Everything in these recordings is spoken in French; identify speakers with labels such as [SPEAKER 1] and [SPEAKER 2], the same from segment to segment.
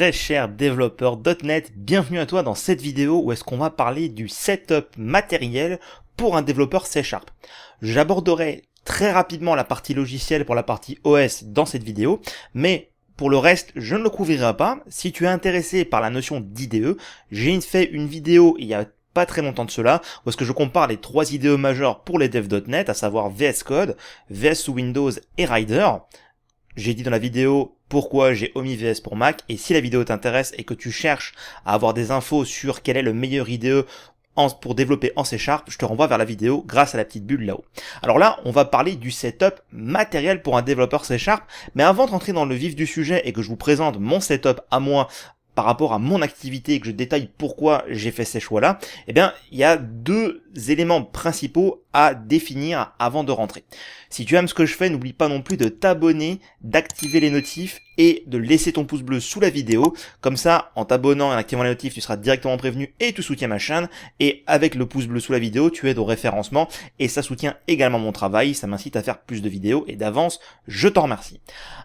[SPEAKER 1] très cher développeur .NET, bienvenue à toi dans cette vidéo où est-ce qu'on va parler du setup matériel pour un développeur C#. J'aborderai très rapidement la partie logicielle pour la partie OS dans cette vidéo, mais pour le reste, je ne le couvrirai pas. Si tu es intéressé par la notion d'IDE, j'ai fait une vidéo il y a pas très longtemps de cela, où est-ce que je compare les 3 IDE majeurs pour les devs.NET, à savoir VS Code, VS sous Windows et Rider. J'ai dit dans la vidéo pourquoi j'ai omis VS pour Mac, et si la vidéo t'intéresse et que tu cherches à avoir des infos sur quel est le meilleur IDE pour développer en C#, je te renvoie vers la vidéo grâce à la petite bulle là-haut. Alors là, on va parler du setup matériel pour un développeur C#, mais avant de rentrer dans le vif du sujet et que je vous présente mon setup à moi, par rapport à mon activité et que je détaille pourquoi j'ai fait ces choix-là, eh bien, il y a 2 éléments principaux à définir avant de rentrer. Si tu aimes ce que je fais, n'oublie pas non plus de t'abonner, d'activer les notifs et de laisser ton pouce bleu sous la vidéo. Comme ça, en t'abonnant et en activant les notifs, tu seras directement prévenu et tu soutiens ma chaîne. Et avec le pouce bleu sous la vidéo, tu aides au référencement et ça soutient également mon travail. Ça m'incite à faire plus de vidéos et d'avance, je t'en remercie.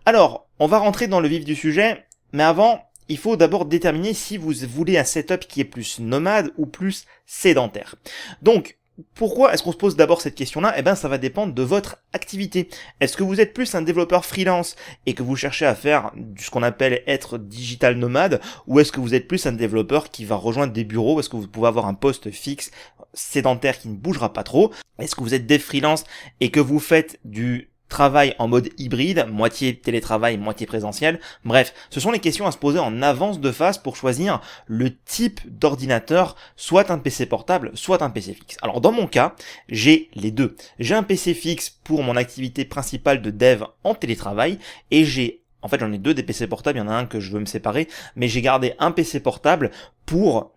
[SPEAKER 1] Alors, on va rentrer dans le vif du sujet, mais avant, il faut d'abord déterminer si vous voulez un setup qui est plus nomade ou plus sédentaire. Donc, pourquoi est-ce qu'on se pose d'abord cette question-là? Eh bien, ça va dépendre de votre activité. Est-ce que vous êtes plus un développeur freelance et que vous cherchez à faire ce qu'on appelle être digital nomade, ou est-ce que vous êtes plus un développeur qui va rejoindre des bureaux? Est-ce que vous pouvez avoir un poste fixe, sédentaire qui ne bougera pas trop? Est-ce que vous êtes dev freelance et que vous faites du travail en mode hybride, moitié télétravail, moitié présentiel? Bref, ce sont les questions à se poser en avance de phase pour choisir le type d'ordinateur, soit un PC portable, soit un PC fixe. Alors dans mon cas, j'ai les deux. J'ai un PC fixe pour mon activité principale de dev en télétravail et j'en ai 2 des PC portables, il y en a un que je veux me séparer, mais j'ai gardé un PC portable pour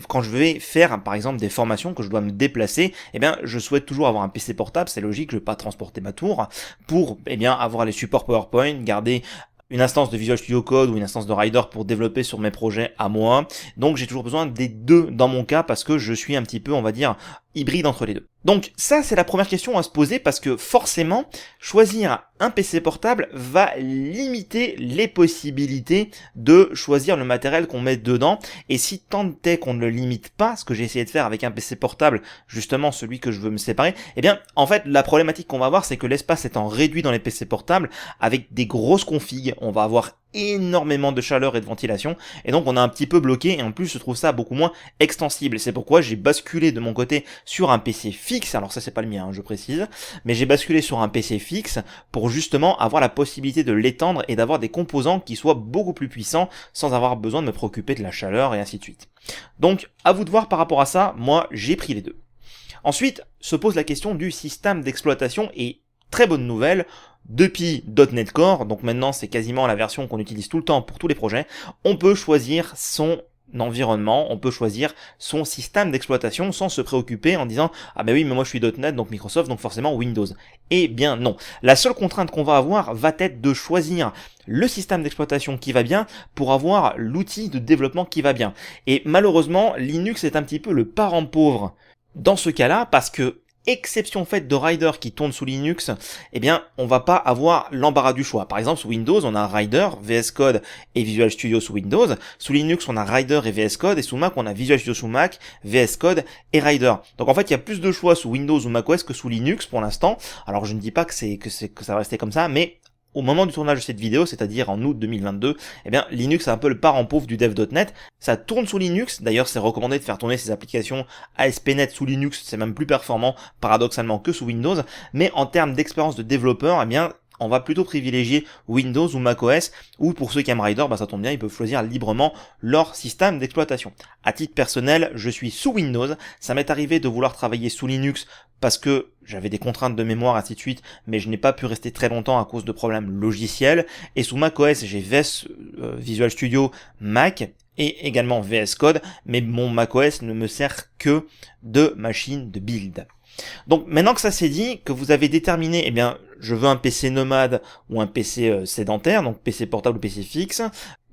[SPEAKER 1] quand je vais faire par exemple des formations, que je dois me déplacer, eh bien je souhaite toujours avoir un PC portable, c'est logique, je vais pas transporter ma tour, pour avoir les supports PowerPoint, garder une instance de Visual Studio Code ou une instance de Rider pour développer sur mes projets à moi. Donc j'ai toujours besoin des 2 dans mon cas parce que je suis un petit peu, on va dire, hybride entre les 2. Donc ça, c'est la première question à se poser parce que forcément, choisir un PC portable va limiter les possibilités de choisir le matériel qu'on met dedans. Et si tant est qu'on ne le limite pas, ce que j'ai essayé de faire avec un PC portable, justement celui que je veux me séparer, eh bien en fait la problématique qu'on va avoir, c'est que l'espace étant réduit dans les PC portables, avec des grosses configs, on va avoir énormément de chaleur et de ventilation, et donc on est un petit peu bloqué, et en plus je trouve ça beaucoup moins extensible. C'est pourquoi j'ai basculé de mon côté sur un PC fixe, alors ça c'est pas le mien, je précise, mais j'ai basculé sur un PC fixe pour justement avoir la possibilité de l'étendre et d'avoir des composants qui soient beaucoup plus puissants sans avoir besoin de me préoccuper de la chaleur et ainsi de suite. Donc à vous de voir par rapport à ça, moi j'ai pris les 2. Ensuite se pose la question du système d'exploitation, et très bonne nouvelle, depuis .NET Core, donc maintenant c'est quasiment la version qu'on utilise tout le temps pour tous les projets, on peut choisir son environnement, on peut choisir son système d'exploitation sans se préoccuper en disant « Ah ben oui, mais moi je suis .NET, donc Microsoft, donc forcément Windows ». Eh bien non, la seule contrainte qu'on va avoir va être de choisir le système d'exploitation qui va bien pour avoir l'outil de développement qui va bien. Et malheureusement, Linux est un petit peu le parent pauvre dans ce cas-là, parce que exception faite de Rider qui tourne sous Linux, eh bien, on va pas avoir l'embarras du choix. Par exemple, sous Windows, on a Rider, VS Code et Visual Studio sous Windows. Sous Linux, on a Rider et VS Code, et sous Mac, on a Visual Studio sous Mac, VS Code et Rider. Donc en fait, il y a plus de choix sous Windows ou macOS que sous Linux pour l'instant. Alors je ne dis pas que ça va rester comme ça, mais au moment du tournage de cette vidéo, c'est-à-dire en août 2022, eh bien, Linux est un peu le parent pauvre du dev.NET. Ça tourne sous Linux. D'ailleurs, c'est recommandé de faire tourner ces applications ASP.NET sous Linux. C'est même plus performant, paradoxalement, que sous Windows. Mais en termes d'expérience de développeur, eh bien, on va plutôt privilégier Windows ou macOS, ou pour ceux qui aiment Rider, ça tombe bien, ils peuvent choisir librement leur système d'exploitation. À titre personnel, je suis sous Windows. Ça m'est arrivé de vouloir travailler sous Linux parce que j'avais des contraintes de mémoire, ainsi de suite, mais je n'ai pas pu rester très longtemps à cause de problèmes logiciels. Et sous macOS, j'ai Visual Studio Mac et également VS Code, mais mon macOS ne me sert que de machine de build. Donc maintenant que ça c'est dit, que vous avez déterminé, eh bien, je veux un PC nomade ou un PC sédentaire, donc PC portable ou PC fixe,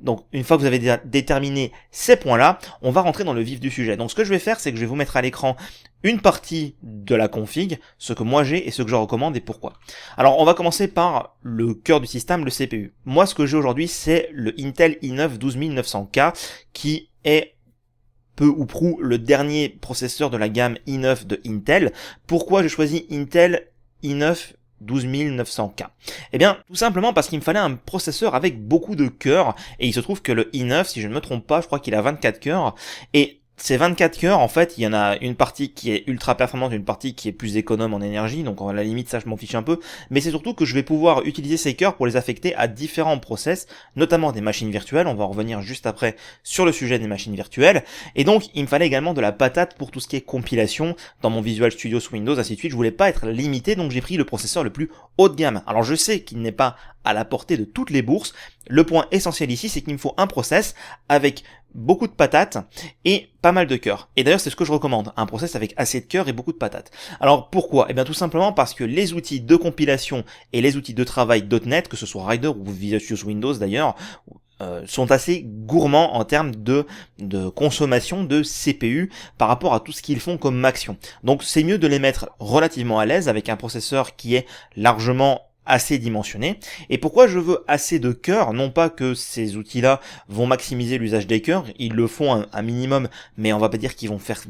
[SPEAKER 1] Donc une fois que vous avez déterminé ces points-là, on va rentrer dans le vif du sujet. Donc ce que je vais faire, c'est que je vais vous mettre à l'écran une partie de la config, ce que moi j'ai et ce que je recommande et pourquoi. Alors on va commencer par le cœur du système, le CPU. Moi ce que j'ai aujourd'hui, c'est le Intel i9 12900K qui est peu ou prou le dernier processeur de la gamme i9 de Intel. Pourquoi j'ai choisi Intel i9 12900K? Eh bien, tout simplement parce qu'il me fallait un processeur avec beaucoup de cœurs, et il se trouve que le i9, si je ne me trompe pas, je crois qu'il a 24 cœurs, et ces 24 cœurs, en fait, il y en a une partie qui est ultra performante, une partie qui est plus économe en énergie, donc à la limite ça je m'en fiche un peu, mais c'est surtout que je vais pouvoir utiliser ces cœurs pour les affecter à différents process, notamment des machines virtuelles, on va en revenir juste après sur le sujet des machines virtuelles, et donc il me fallait également de la patate pour tout ce qui est compilation, dans mon Visual Studio sous Windows, ainsi de suite, je voulais pas être limité, donc j'ai pris le processeur le plus haut de gamme. Alors je sais qu'il n'est pas à la portée de toutes les bourses, le point essentiel ici c'est qu'il me faut un process avec beaucoup de patates et pas mal de cœurs. Et d'ailleurs c'est ce que je recommande, un process avec assez de cœurs et beaucoup de patates. Alors pourquoi? Eh bien tout simplement parce que les outils de compilation et les outils de travail .NET, que ce soit Rider ou Visual Studio Windows d'ailleurs, sont assez gourmands en termes de consommation de CPU par rapport à tout ce qu'ils font comme action. Donc c'est mieux de les mettre relativement à l'aise avec un processeur qui est largement assez dimensionné. Et pourquoi je veux assez de cœurs? Non pas que ces outils-là vont maximiser l'usage des cœurs, ils le font un minimum, mais on va pas dire qu'ils vont faire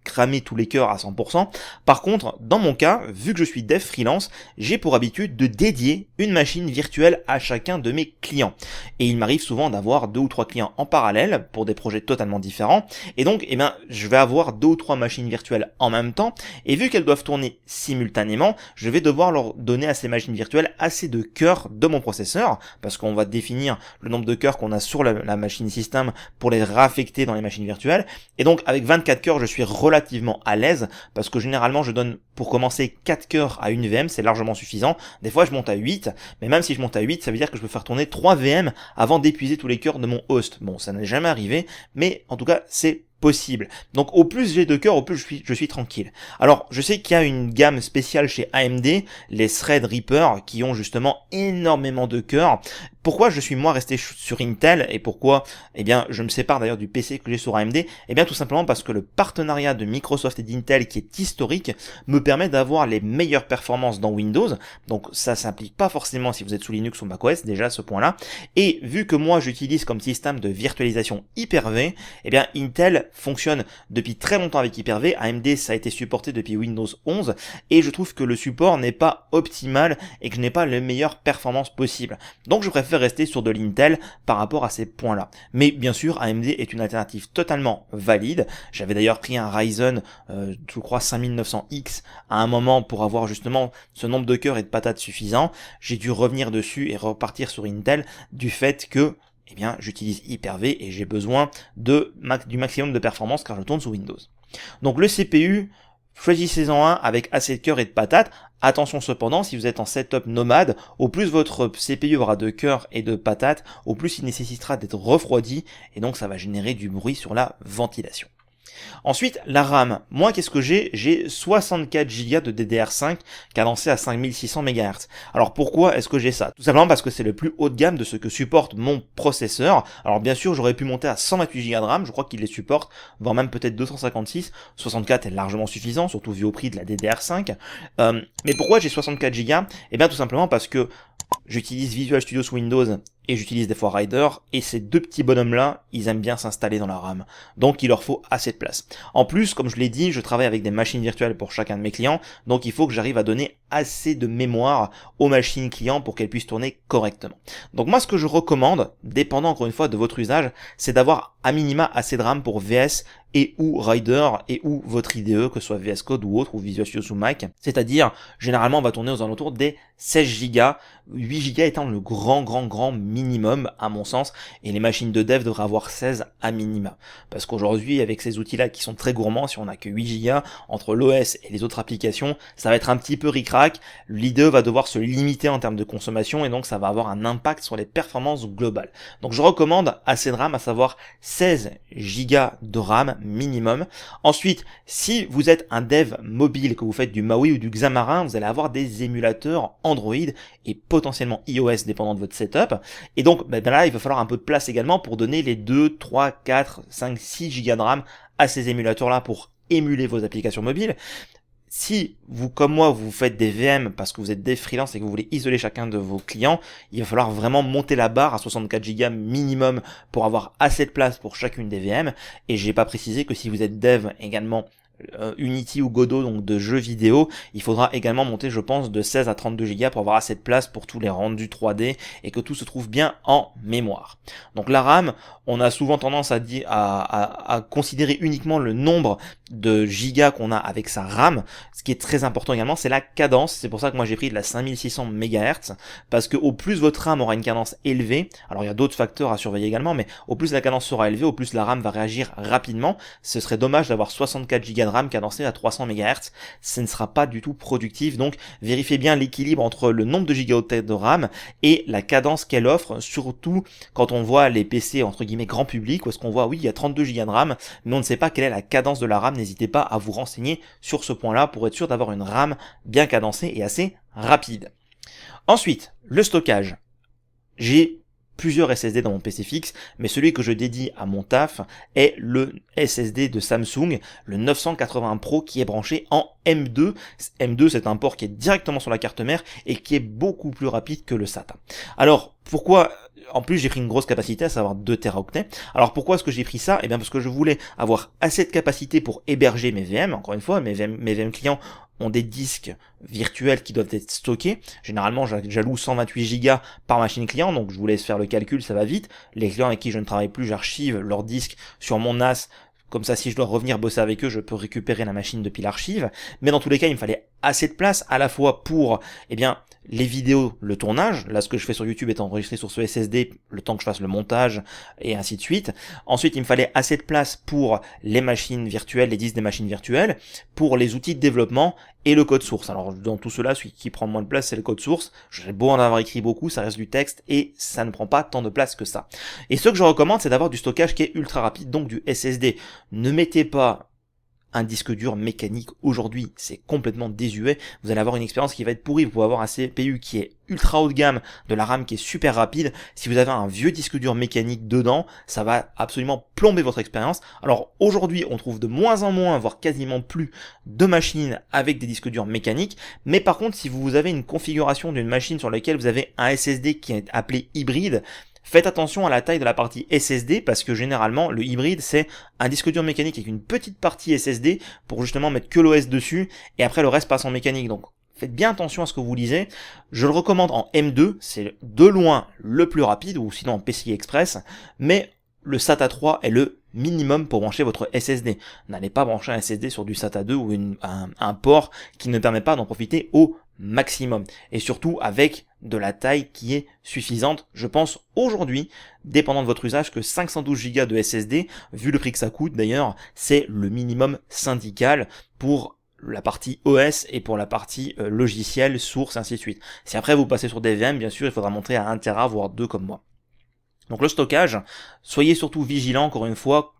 [SPEAKER 1] cramer tous les cœurs à 100%. Par contre, dans mon cas, vu que je suis dev freelance, j'ai pour habitude de dédier une machine virtuelle à chacun de mes clients. Et il m'arrive souvent d'avoir 2 ou 3 clients en parallèle pour des projets totalement différents. Et donc, eh bien, je vais avoir 2 ou 3 machines virtuelles en même temps. Et vu qu'elles doivent tourner simultanément, je vais devoir leur donner à ces machines virtuelles assez de cœurs de mon processeur, parce qu'on va définir le nombre de cœurs qu'on a sur la machine système pour les réaffecter dans les machines virtuelles. Et donc, avec 24 cœurs, je suis relativement à l'aise, parce que généralement je donne pour commencer 4 cœurs à une VM, c'est largement suffisant. Des fois je monte à 8, mais même si je monte à 8, ça veut dire que je peux faire tourner 3 VM avant d'épuiser tous les cœurs de mon host. Bon, ça n'est jamais arrivé, mais en tout cas c'est possible. Donc au plus j'ai de cœurs, au plus je suis tranquille. Alors je sais qu'il y a une gamme spéciale chez AMD, les Threadripper, qui ont justement énormément de cœurs. Pourquoi je suis moi resté sur Intel et pourquoi eh bien je me sépare d'ailleurs du PC que j'ai sur AMD? Eh bien tout simplement parce que le partenariat de Microsoft et d'Intel qui est historique me permet d'avoir les meilleures performances dans Windows. Donc ça s'implique pas forcément si vous êtes sous Linux ou macOS, déjà ce point-là. Et vu que moi j'utilise comme système de virtualisation Hyper-V, eh bien Intel fonctionne depuis très longtemps avec Hyper-V. AMD ça a été supporté depuis Windows 11 et je trouve que le support n'est pas optimal et que je n'ai pas les meilleures performances possibles. Donc je préfère rester sur de l'Intel par rapport à ces points-là. Mais bien sûr, AMD est une alternative totalement valide. J'avais d'ailleurs pris un Ryzen, je crois 5900X à un moment pour avoir justement ce nombre de cœurs et de patates suffisant. J'ai dû revenir dessus et repartir sur Intel du fait que eh bien, j'utilise Hyper-V et j'ai besoin du maximum de performance car je tourne sous Windows. Donc le CPU, choisissez-en un avec assez de cœurs et de patates. Attention cependant, si vous êtes en setup nomade, au plus votre CPU aura de cœurs et de patates, au plus il nécessitera d'être refroidi, et donc ça va générer du bruit sur la ventilation. Ensuite, la RAM. Moi, qu'est-ce que j'ai? J'ai 64 Go de DDR5 cadencé à 5600 MHz. Alors pourquoi est-ce que j'ai ça? Tout simplement parce que c'est le plus haut de gamme de ce que supporte mon processeur. Alors bien sûr, j'aurais pu monter à 128 Go de RAM, je crois qu'il les supporte, voire même peut-être 256. 64 est largement suffisant, surtout vu au prix de la DDR5. Mais pourquoi j'ai 64 Go? Eh bien tout simplement parce que j'utilise Visual Studio sous Windows et j'utilise des fois Rider, et ces deux petits bonhommes-là, ils aiment bien s'installer dans la RAM. Donc il leur faut assez de place. En plus, comme je l'ai dit, je travaille avec des machines virtuelles pour chacun de mes clients, donc il faut que j'arrive à donner assez de mémoire aux machines clients pour qu'elles puissent tourner correctement. Donc moi, ce que je recommande, dépendant encore une fois de votre usage, c'est d'avoir à minima assez de RAM pour VS et ou Rider et ou votre IDE, que ce soit VS Code ou autre, ou Visual Studio sous Mac. C'est-à-dire, généralement, on va tourner aux alentours des 16 Go, 8 Go étant le grand minimum, à mon sens, et les machines de dev devraient avoir 16 à minima. Parce qu'aujourd'hui, avec ces outils-là qui sont très gourmands, si on n'a que 8 Go, entre l'OS et les autres applications, ça va être un petit peu ric-rac, pack, l'IDE va devoir se limiter en termes de consommation et donc ça va avoir un impact sur les performances globales. Donc je recommande assez de RAM, à savoir 16 Go de RAM minimum. Ensuite, si vous êtes un dev mobile, que vous faites du MAUI ou du Xamarin, vous allez avoir des émulateurs Android et potentiellement iOS dépendant de votre setup. Et donc là, il va falloir un peu de place également pour donner les 2, 3, 4, 5, 6 Go de RAM à ces émulateurs-là pour émuler vos applications mobiles. Si vous, comme moi, vous faites des VM parce que vous êtes des freelance et que vous voulez isoler chacun de vos clients, il va falloir vraiment monter la barre à 64 Go minimum pour avoir assez de place pour chacune des VM. Et j'ai pas précisé que si vous êtes dev également Unity ou Godot, donc de jeux vidéo, il faudra également monter, je pense, de 16 à 32 Go pour avoir assez de place pour tous les rendus 3D et que tout se trouve bien en mémoire. Donc la RAM, on a souvent tendance à dire, à considérer uniquement le nombre de gigas qu'on a avec sa RAM. Ce qui est très important également, c'est la cadence. C'est pour ça que moi j'ai pris de la 5600 MHz, parce que au plus votre RAM aura une cadence élevée, alors il y a d'autres facteurs à surveiller également, mais au plus la cadence sera élevée, au plus la RAM va réagir rapidement. Ce serait dommage d'avoir 64 Go de RAM cadencé à 300 MHz, ce ne sera pas du tout productif. Donc vérifiez bien l'équilibre entre le nombre de gigaoctets de RAM et la cadence qu'elle offre, surtout quand on voit les PC entre guillemets grand public, où est-ce qu'on voit oui il y a 32 Go de RAM, mais on ne sait pas quelle est la cadence de la RAM. N'hésitez pas à vous renseigner sur ce point là pour être sûr d'avoir une RAM bien cadencée et assez rapide. Ensuite, le stockage. J'ai plusieurs SSD dans mon PC fixe, mais celui que je dédie à mon taf est le SSD de Samsung, le 980 Pro, qui est branché en M2. M2, c'est un port qui est directement sur la carte mère et qui est beaucoup plus rapide que le SATA. Alors, pourquoi? En plus, j'ai pris une grosse capacité, à savoir 2 Teraoctets. Alors, pourquoi est-ce que j'ai pris ça? Eh bien, parce que je voulais avoir assez de capacité pour héberger mes VM. Encore une fois, mes VM clients ont des disques virtuels qui doivent être stockés. Généralement, j'alloue 128 Go par machine client, donc je vous laisse faire le calcul, ça va vite. Les clients avec qui je ne travaille plus, j'archive leurs disques sur mon NAS. Comme ça, si je dois revenir bosser avec eux, je peux récupérer la machine depuis l'archive. Mais dans tous les cas, il me fallait assez de place, à la fois pour, eh bien, les vidéos, le tournage. Là, ce que je fais sur YouTube est enregistré sur ce SSD, le temps que je fasse le montage, et ainsi de suite. Ensuite, il me fallait assez de place pour les machines virtuelles, les disques des machines virtuelles, pour les outils de développement et le code source. Alors, dans tout cela, celui qui prend moins de place, c'est le code source. J'ai beau en avoir écrit beaucoup, ça reste du texte, et ça ne prend pas tant de place que ça. Et ce que je recommande, c'est d'avoir du stockage qui est ultra rapide, donc du SSD. Ne mettez pas un disque dur mécanique aujourd'hui, c'est complètement désuet. Vous allez avoir une expérience qui va être pourrie. Vous pouvez avoir un CPU qui est ultra haut de gamme, de la RAM qui est super rapide. Si vous avez un vieux disque dur mécanique dedans, ça va absolument plomber votre expérience. Alors aujourd'hui, on trouve de moins en moins, voire quasiment plus, de machines avec des disques durs mécaniques. Mais par contre, si vous avez une configuration d'une machine sur laquelle vous avez un SSD qui est appelé hybride, faites attention à la taille de la partie SSD, parce que généralement le hybride c'est un disque dur mécanique avec une petite partie SSD pour justement mettre que l'OS dessus et après le reste passe en mécanique. Donc faites bien attention à ce que vous lisez. Je le recommande en M2, c'est de loin le plus rapide, ou sinon en PCI Express, mais le SATA 3 est le minimum pour brancher votre SSD. N'allez pas brancher un SSD sur du SATA 2 ou un port qui ne permet pas d'en profiter au maximum. Et surtout avec de la taille qui est suffisante. Je pense aujourd'hui, dépendant de votre usage, que 512 Go de SSD, vu le prix que ça coûte d'ailleurs, c'est le minimum syndical pour la partie OS et pour la partie logiciel, source, ainsi de suite. Si après vous passez sur des VM, bien sûr, il faudra monter à 1 Tera, voire 2 comme moi. Donc le stockage, soyez surtout vigilants, encore une fois.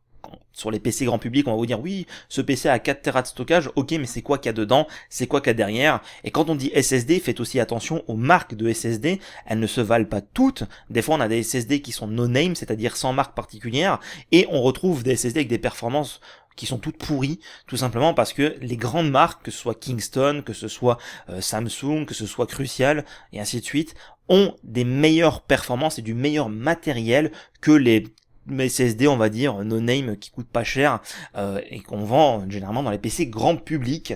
[SPEAKER 1] Sur les PC grand public, on va vous dire oui, ce PC a 4 Tera de stockage, ok, mais c'est quoi qu'il y a dedans, c'est quoi qu'il y a derrière. Et quand on dit SSD, faites aussi attention aux marques de SSD, elles ne se valent pas toutes. Des fois on a des SSD qui sont no-name, c'est-à-dire sans marque particulière, et on retrouve des SSD avec des performances qui sont toutes pourries, tout simplement parce que les grandes marques, que ce soit Kingston, que ce soit Samsung, que ce soit Crucial, et ainsi de suite, ont des meilleures performances et du meilleur matériel que les SSD, on va dire, no name, qui coûtent pas cher et qu'on vend généralement dans les PC grand public.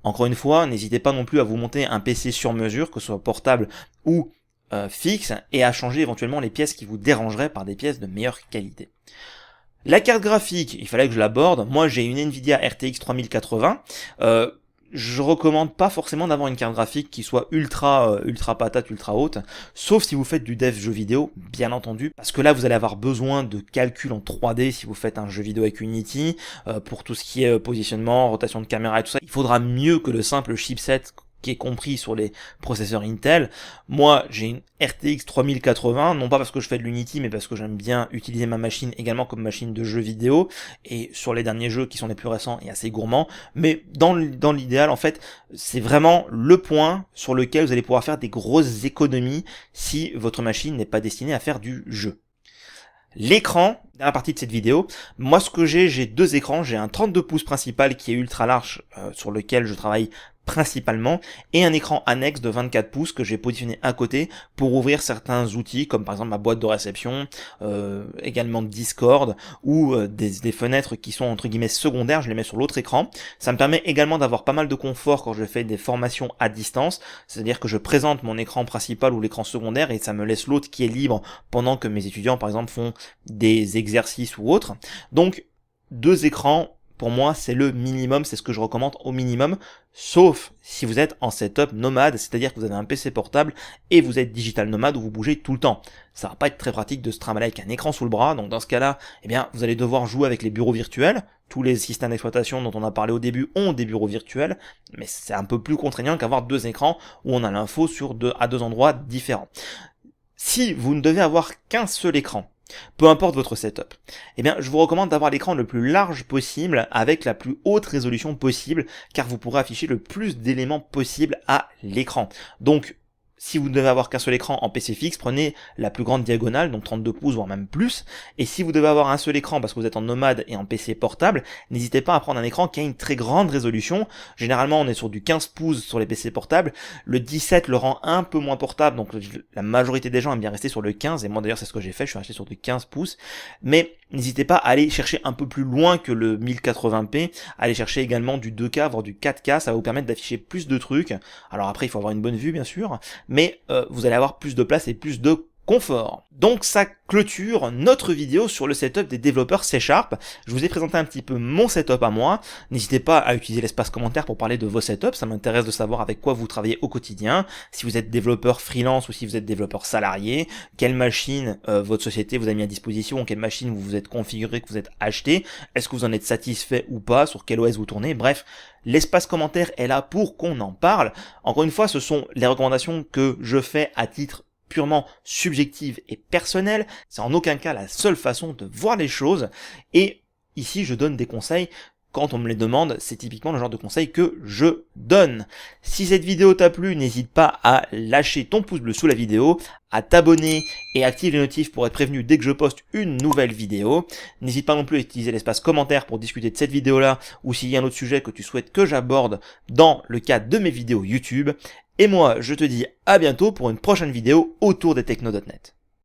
[SPEAKER 1] Encore une fois, n'hésitez pas non plus à vous monter un PC sur mesure, que ce soit portable ou fixe, et à changer éventuellement les pièces qui vous dérangeraient par des pièces de meilleure qualité. La carte graphique, il fallait que je l'aborde. Moi, j'ai une Nvidia RTX 3080. Je recommande pas forcément d'avoir une carte graphique qui soit ultra patate, ultra haute, sauf si vous faites du dev jeu vidéo, bien entendu, parce que là vous allez avoir besoin de calculs en 3D si vous faites un jeu vidéo avec Unity, pour tout ce qui est positionnement, rotation de caméra et tout ça. Il faudra mieux que le simple chipset qui est compris sur les processeurs Intel. Moi, j'ai une RTX 3080, non pas parce que je fais de l'Unity, mais parce que j'aime bien utiliser ma machine également comme machine de jeux vidéo, et sur les derniers jeux qui sont les plus récents et assez gourmands, mais dans l'idéal, en fait, c'est vraiment le point sur lequel vous allez pouvoir faire des grosses économies si votre machine n'est pas destinée à faire du jeu. L'écran, dernière partie de cette vidéo, moi ce que j'ai deux écrans, j'ai un 32 pouces principal qui est ultra large sur lequel je travaille principalement, et un écran annexe de 24 pouces que j'ai positionné à côté pour ouvrir certains outils comme par exemple ma boîte de réception, également Discord ou des fenêtres qui sont entre guillemets secondaires, je les mets sur l'autre écran. Ça me permet également d'avoir pas mal de confort quand je fais des formations à distance, c'est-à-dire que je présente mon écran principal ou l'écran secondaire et ça me laisse l'autre qui est libre pendant que mes étudiants par exemple font des exercices ou autres. Donc deux écrans, pour moi, c'est le minimum, c'est ce que je recommande au minimum, sauf si vous êtes en setup nomade, c'est-à-dire que vous avez un PC portable et vous êtes digital nomade où vous bougez tout le temps. Ça va pas être très pratique de se trimballer avec un écran sous le bras, donc dans ce cas-là, eh bien, vous allez devoir jouer avec les bureaux virtuels. Tous les systèmes d'exploitation dont on a parlé au début ont des bureaux virtuels, mais c'est un peu plus contraignant qu'avoir deux écrans où on a l'info à deux endroits différents. Si vous ne devez avoir qu'un seul écran, peu importe votre setup, eh bien, je vous recommande d'avoir l'écran le plus large possible avec la plus haute résolution possible, car vous pourrez afficher le plus d'éléments possible à l'écran. Donc, si vous ne devez avoir qu'un seul écran en PC fixe, prenez la plus grande diagonale, donc 32 pouces, voire même plus. Et si vous devez avoir un seul écran parce que vous êtes en nomade et en PC portable, n'hésitez pas à prendre un écran qui a une très grande résolution. Généralement, on est sur du 15 pouces sur les PC portables. Le 17 le rend un peu moins portable, donc la majorité des gens aiment bien rester sur le 15, et moi d'ailleurs c'est ce que j'ai fait, je suis resté sur du 15 pouces. Mais n'hésitez pas à aller chercher un peu plus loin que le 1080p, à aller chercher également du 2K, voire du 4K, ça va vous permettre d'afficher plus de trucs. Alors après, il faut avoir une bonne vue, bien sûr, mais vous allez avoir plus de place et plus de confort. Donc ça clôture notre vidéo sur le setup des développeurs C#. Je vous ai présenté un petit peu mon setup à moi. N'hésitez pas à utiliser l'espace commentaire pour parler de vos setups, ça m'intéresse de savoir avec quoi vous travaillez au quotidien, si vous êtes développeur freelance ou si vous êtes développeur salarié, quelle machine votre société vous a mis à disposition, quelle machine vous vous êtes configuré, que vous êtes acheté, est-ce que vous en êtes satisfait ou pas, sur quel OS vous tournez, bref. L'espace commentaire est là pour qu'on en parle. Encore une fois, ce sont les recommandations que je fais à titre purement subjective et personnelle, c'est en aucun cas la seule façon de voir les choses, et ici je donne des conseils quand on me les demande, c'est typiquement le genre de conseils que je donne. Si cette vidéo t'a plu, n'hésite pas à lâcher ton pouce bleu sous la vidéo, à t'abonner et activer les notifs pour être prévenu dès que je poste une nouvelle vidéo. N'hésite pas non plus à utiliser l'espace commentaire pour discuter de cette vidéo-là, ou s'il y a un autre sujet que tu souhaites que j'aborde dans le cadre de mes vidéos YouTube. Et moi, je te dis à bientôt pour une prochaine vidéo autour des techno.net.